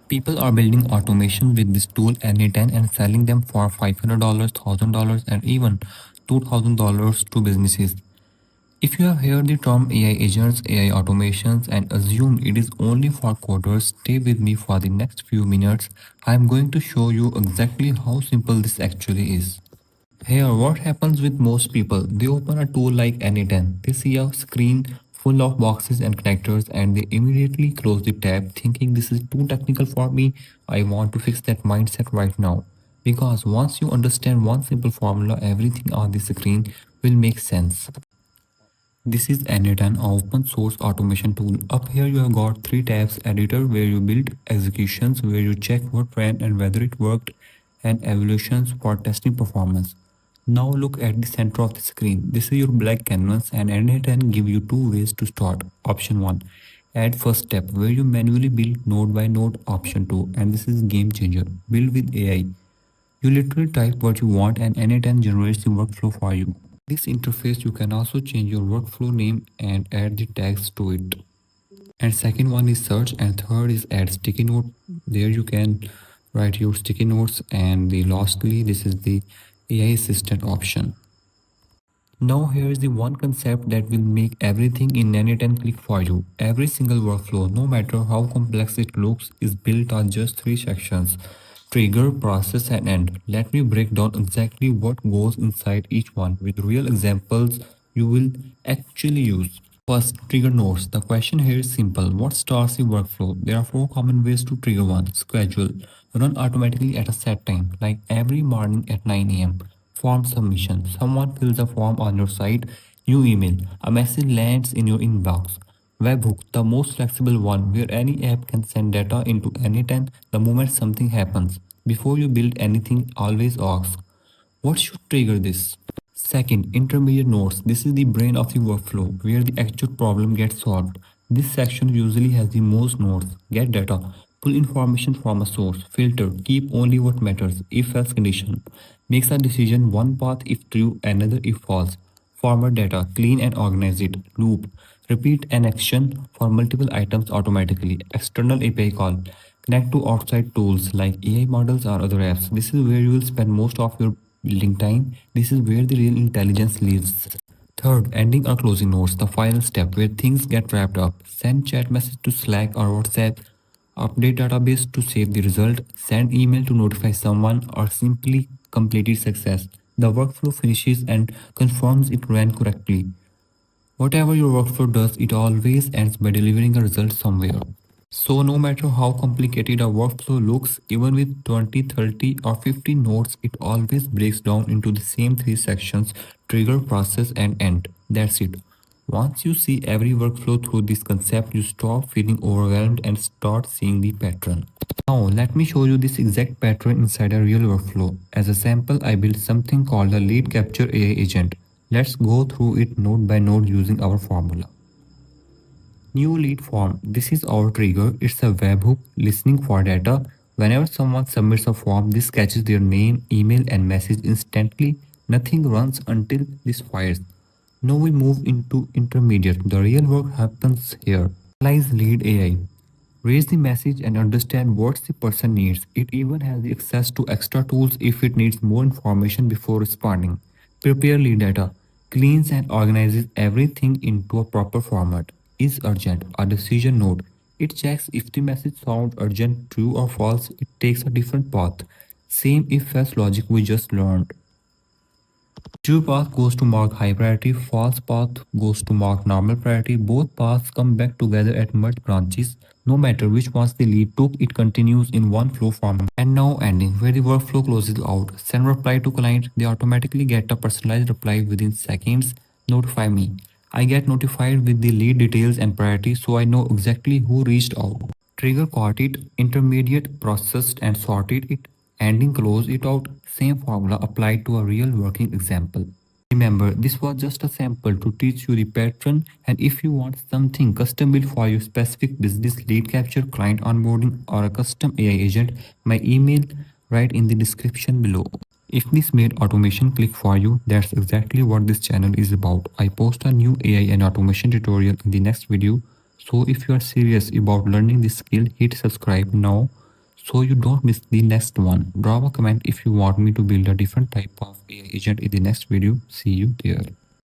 People are building automation with this tool n8n and selling them for $500, $1,000, and even $2,000 to businesses. If you have heard the term AI agents, AI automations, and assumed it is only for coders, stay with me for the next few minutes. I am going to show you exactly how simple this actually is. Here, what happens with most people? They open a tool like n8n. They see a screen full of boxes and connectors and they immediately close the tab thinking this is too technical for me. I want to fix that mindset right now. Because once you understand one simple formula, everything on the screen will make sense. This is n8n, an open source automation tool. Up here you have got three tabs: editor where you build, executions where you check what ran and whether it worked, and evaluations for testing performance. Now look at the center of the screen. This is your black canvas and n8n give you two ways to start. Option 1, add first step where you manually build node by node. Option 2, and this is game changer, build with AI. You literally type what you want and n8n generates the workflow for you. This interface you can also change your workflow name and add the tags to it. And second one is search and third is add sticky note. There you can write your sticky notes and the lastly this is the AI assistant option. Now here is the one concept that will make everything in n8n click for you. Every single workflow, no matter how complex it looks, is built on just three sections: trigger, process, and end. Let me break down exactly what goes inside each one with real examples you will actually use. First, trigger nodes. The question here is simple. What starts the workflow? There are four common ways to trigger one. Schedule. Run automatically at a set time, like every morning at 9 a.m. Form submission. Someone fills a form on your site. New email. A message lands in your inbox. Webhook, the most flexible one, where any app can send data into any time the moment something happens. Before you build anything, always ask, what should trigger this? Second, intermediate nodes. This is the brain of the workflow where the actual problem gets solved. This section usually has the most nodes. Get data. Pull information from a source. Filter. Keep only what matters. If else condition. Makes a decision one path if true, another if false. Format data. Clean and organize it. Loop. Repeat an action for multiple items automatically. External API call. Connect to outside tools like AI models or other apps. This is where you will spend most of your building time. This is where the real intelligence lives. Third, ending or closing notes, the final step where things get wrapped up. Send chat message to Slack or WhatsApp, update database to save the result, send email to notify someone, or simply completed success. The workflow finishes and confirms it ran correctly. Whatever your workflow does, it always ends by delivering a result somewhere. So no matter how complicated a workflow looks, even with 20, 30 or 50 nodes, it always breaks down into the same three sections: trigger, process and end. That's it. Once you see every workflow through this concept, you stop feeling overwhelmed and start seeing the pattern. Now let me show you this exact pattern inside a real workflow. As a sample, I built something called a lead capture AI agent. Let's go through it node by node using our formula. New lead form. This is our trigger. It's a webhook listening for data. Whenever someone submits a form, this catches their name, email, and message instantly. Nothing runs until this fires. Now we move into intermediate. The real work happens here. Analyze lead AI. Raise the message and understand what the person needs. It even has the access to extra tools if it needs more information before responding. Prepare lead data. Cleans and organizes everything into a proper format. Is urgent. A decision node. It checks if the message sounds urgent, true or false. It takes a different path. Same if else logic we just learned. True path goes to mark high priority, false path goes to mark normal priority. Both paths come back together at merge branches. No matter which ones they lead to, it continues in one flow form. And now ending, where the workflow closes out. Send reply to client, they automatically get a personalized reply within seconds. Notify me. I get notified with the lead details and priority so I know exactly who reached out. Trigger caught it, intermediate processed and sorted it, ending closed it out. Same formula applied to a real working example. Remember, this was just a sample to teach you the pattern, and if you want something custom built for your specific business, lead capture, client onboarding, or a custom AI agent, my email right in the description below. If this made automation click for you, that's exactly what this channel is about. I post a new AI and automation tutorial in the next video. So if you are serious about learning this skill, hit subscribe now so you don't miss the next one. Drop a comment if you want me to build a different type of AI agent in the next video. See you there.